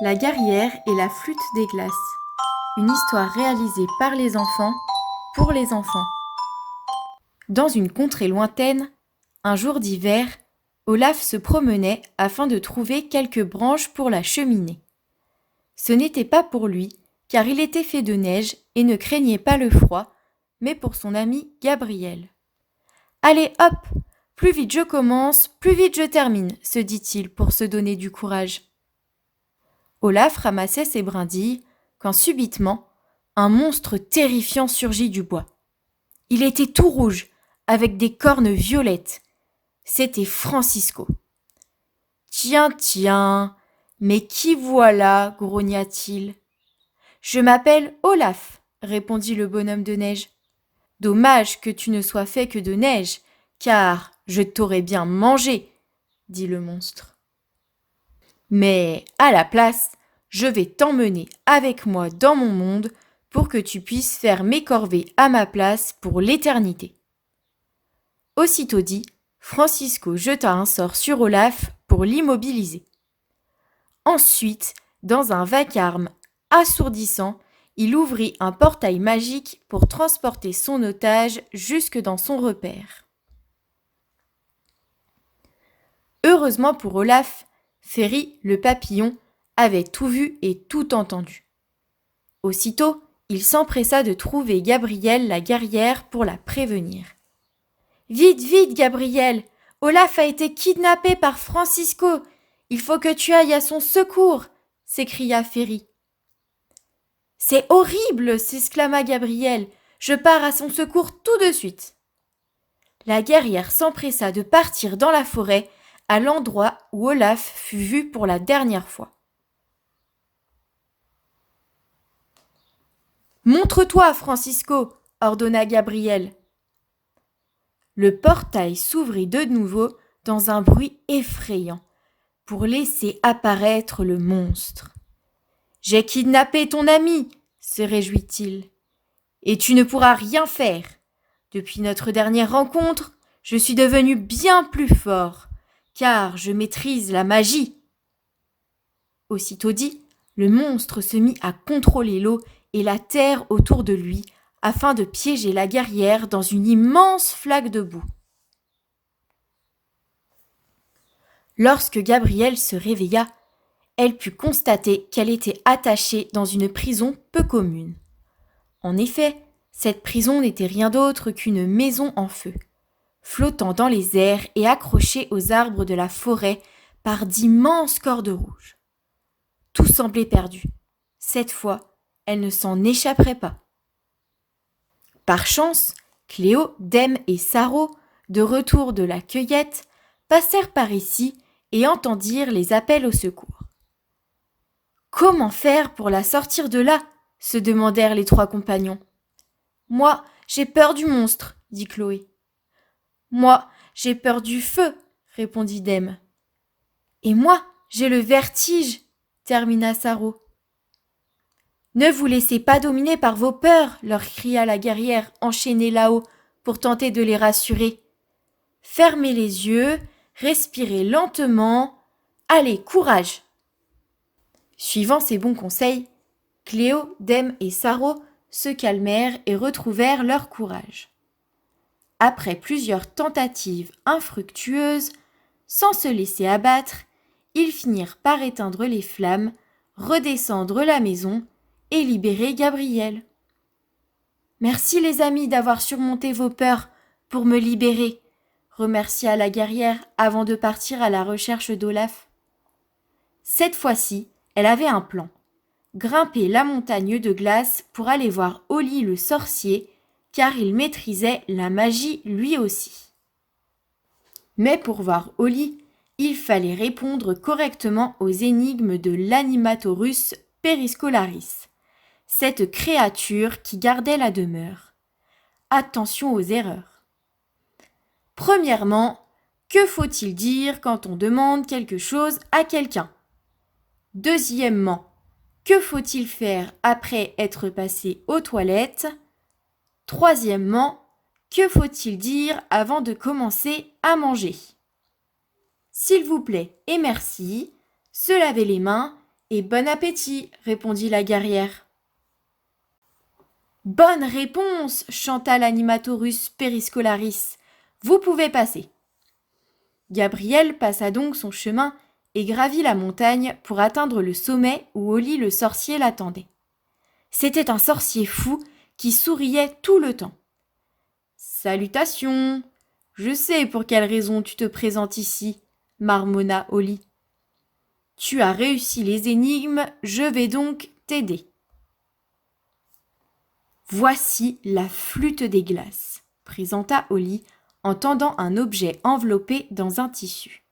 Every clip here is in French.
La guerrière et la flûte des glaces. Une histoire réalisée par les enfants, pour les enfants. Dans une contrée lointaine, un jour d'hiver, Olaf se promenait afin de trouver quelques branches pour la cheminée. Ce n'était pas pour lui, car il était fait de neige et ne craignait pas le froid, mais pour son ami Gabriel. « Allez, hop! Plus vite je commence, plus vite je termine, se dit-il pour se donner du courage. Olaf ramassait ses brindilles, quand subitement, un monstre terrifiant surgit du bois. Il était tout rouge, avec des cornes violettes. C'était Francisco. « Tiens, tiens, mais qui voilà ?» grogna-t-il. « Je m'appelle Olaf, » répondit le bonhomme de neige. « Dommage que tu ne sois fait que de neige, car je t'aurais bien mangé, » dit le monstre. « Mais à la place, je vais t'emmener avec moi dans mon monde pour que tu puisses faire mes corvées à ma place pour l'éternité. » Aussitôt dit, Francisco jeta un sort sur Olaf pour l'immobiliser. Ensuite, dans un vacarme assourdissant, il ouvrit un portail magique pour transporter son otage jusque dans son repère. Heureusement pour Olaf, Ferry, le papillon, avait tout vu et tout entendu. Aussitôt, il s'empressa de trouver Gabrielle la guerrière pour la prévenir. « Vite, vite, Gabrielle! Olaf a été kidnappé par Francisco! Il faut que tu ailles à son secours !» s'écria Ferry. « C'est horrible !» s'exclama Gabrielle. « Je pars à son secours tout de suite !» La guerrière s'empressa de partir dans la forêt, à l'endroit où Olaf fut vu pour la dernière fois. « Montre-toi, Francisco !» ordonna Gabrielle. Le portail s'ouvrit de nouveau dans un bruit effrayant pour laisser apparaître le monstre. « J'ai kidnappé ton ami !» se réjouit-il. « Et tu ne pourras rien faire. Depuis notre dernière rencontre, je suis devenu bien plus fort, car je maîtrise la magie. » Aussitôt dit, le monstre se mit à contrôler l'eau et la terre autour de lui afin de piéger la guerrière dans une immense flaque de boue. Lorsque Gabrielle se réveilla, elle put constater qu'elle était attachée dans une prison peu commune. En effet, cette prison n'était rien d'autre qu'une maison en feu, flottant dans les airs et accrochée aux arbres de la forêt par d'immenses cordes rouges. Tout semblait perdu. Cette fois, elle ne s'en échapperait pas. Par chance, Cléo, Dem et Saro, de retour de la cueillette, passèrent par ici et entendirent les appels au secours. « Comment faire pour la sortir de là ?» se demandèrent les trois compagnons. « Moi, j'ai peur du monstre, » dit Chloé. « Moi, j'ai peur du feu, » répondit Dem. « Et moi, j'ai le vertige, » termina Saro. « Ne vous laissez pas dominer par vos peurs, » leur cria la guerrière enchaînée là-haut pour tenter de les rassurer. « Fermez les yeux, respirez lentement. Allez, courage !» Suivant ces bons conseils, Cléo, Dem et Saro se calmèrent et retrouvèrent leur courage. Après plusieurs tentatives infructueuses, sans se laisser abattre, ils finirent par éteindre les flammes, redescendre la maison et libérer Gabrielle. « Merci les amis d'avoir surmonté vos peurs pour me libérer », remercia la guerrière avant de partir à la recherche d'Olaf. Cette fois-ci, elle avait un plan. Grimper la montagne de glace pour aller voir Oli le sorcier, car il maîtrisait la magie lui aussi. Mais pour voir Oli, il fallait répondre correctement aux énigmes de l'Animatorus periscolaris, cette créature qui gardait la demeure. Attention aux erreurs. Premièrement, que faut-il dire quand on demande quelque chose à quelqu'un ? Deuxièmement, que faut-il faire après être passé aux toilettes ? Troisièmement, que faut-il dire avant de commencer à manger ? S'il vous plaît et merci, se laver les mains Et bon appétit, répondit la guerrière. Bonne réponse, chanta l'animatorus periscolaris. Vous pouvez passer. Gabriel passa donc son chemin et gravit la montagne pour atteindre le sommet où Oli le sorcier l'attendait. C'était un sorcier fou qui souriait tout le temps. Salutations. Je sais pour quelle raison tu te présentes ici, marmonna Oli. Tu as réussi les énigmes, je vais donc t'aider. Voici la flûte des glaces, présenta Oli en tendant un objet enveloppé dans un tissu.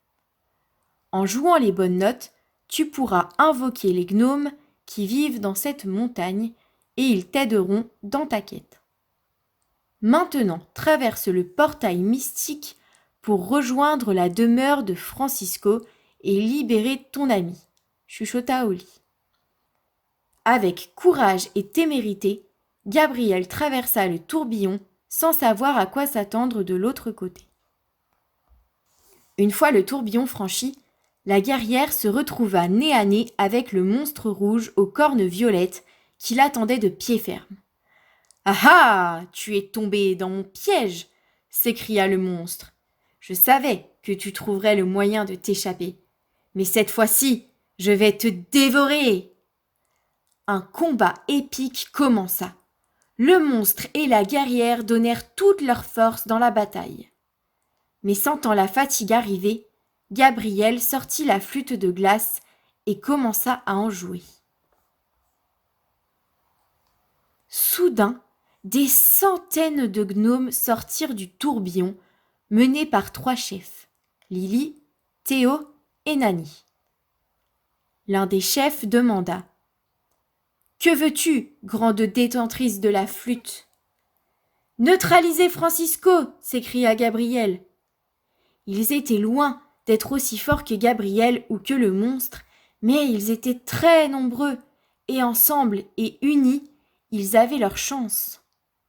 En jouant les bonnes notes, tu pourras invoquer les gnomes qui vivent dans cette montagne et ils t'aideront dans ta quête. Maintenant, traverse le portail mystique pour rejoindre la demeure de Francisco et libérer ton ami, chuchota Oli. Avec courage et témérité, Gabriel traversa le tourbillon sans savoir à quoi s'attendre de l'autre côté. Une fois le tourbillon franchi, la guerrière se retrouva nez à nez avec le monstre rouge aux cornes violettes qui l'attendait de pied ferme. « Ah ah, tu es tombé dans mon piège !» s'écria le monstre. « Je savais que tu trouverais le moyen de t'échapper. Mais cette fois-ci, je vais te dévorer !» Un combat épique commença. Le monstre et la guerrière donnèrent toute leur force dans la bataille. Mais sentant la fatigue arriver, Gabriel sortit la flûte de glace et commença à en jouer. Soudain, des centaines de gnomes sortirent du tourbillon, menés par 3 chefs, Lily, Théo et Nani. L'un des chefs demanda « Que veux-tu, grande détentrice de la flûte ?» « Neutraliser Francisco !» s'écria Gabriel. Ils étaient loin d'être aussi forts que Gabriel ou que le monstre, mais ils étaient très nombreux, et ensemble et unis, ils avaient leur chance.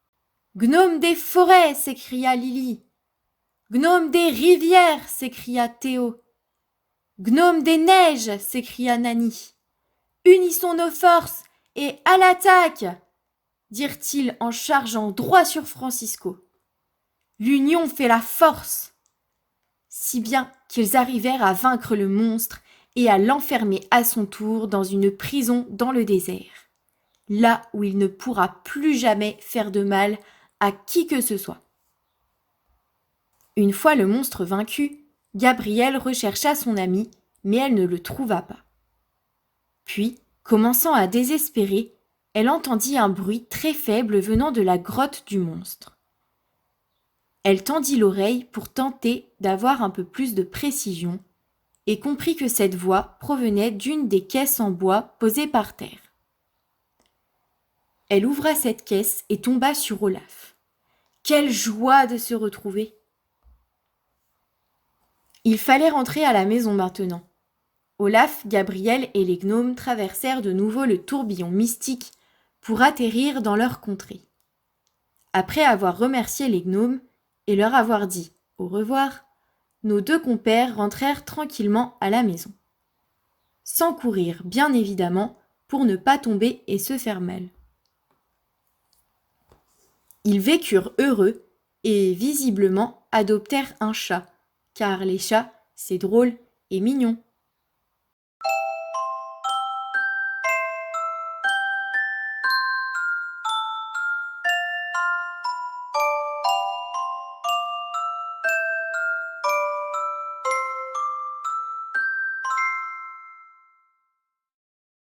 « Gnome des forêts !» s'écria Lily. « Gnome des rivières !» s'écria Théo. « Gnome des neiges !» s'écria Nani. « Unissons nos forces et à l'attaque !» dirent-ils en chargeant droit sur Francisco. L'union fait la force, si bien qu'ils arrivèrent à vaincre le monstre et à l'enfermer à son tour dans une prison dans le désert, là où il ne pourra plus jamais faire de mal à qui que ce soit. Une fois le monstre vaincu, Gabrielle rechercha son ami, mais elle ne le trouva pas. Puis, commençant à désespérer, elle entendit un bruit très faible venant de la grotte du monstre. Elle tendit l'oreille pour tenter d'avoir un peu plus de précision et comprit que cette voix provenait d'une des caisses en bois posées par terre. Elle ouvra cette caisse et tomba sur Olaf. Quelle joie de se retrouver! Il fallait rentrer à la maison maintenant. Olaf, Gabriel et les gnomes traversèrent de nouveau le tourbillon mystique pour atterrir dans leur contrée. Après avoir remercié les gnomes et leur avoir dit au revoir, nos 2 compères rentrèrent tranquillement à la maison. Sans courir, bien évidemment, pour ne pas tomber et se faire mal. Ils vécurent heureux et, visiblement, adoptèrent un chat, car les chats, c'est drôle et mignon.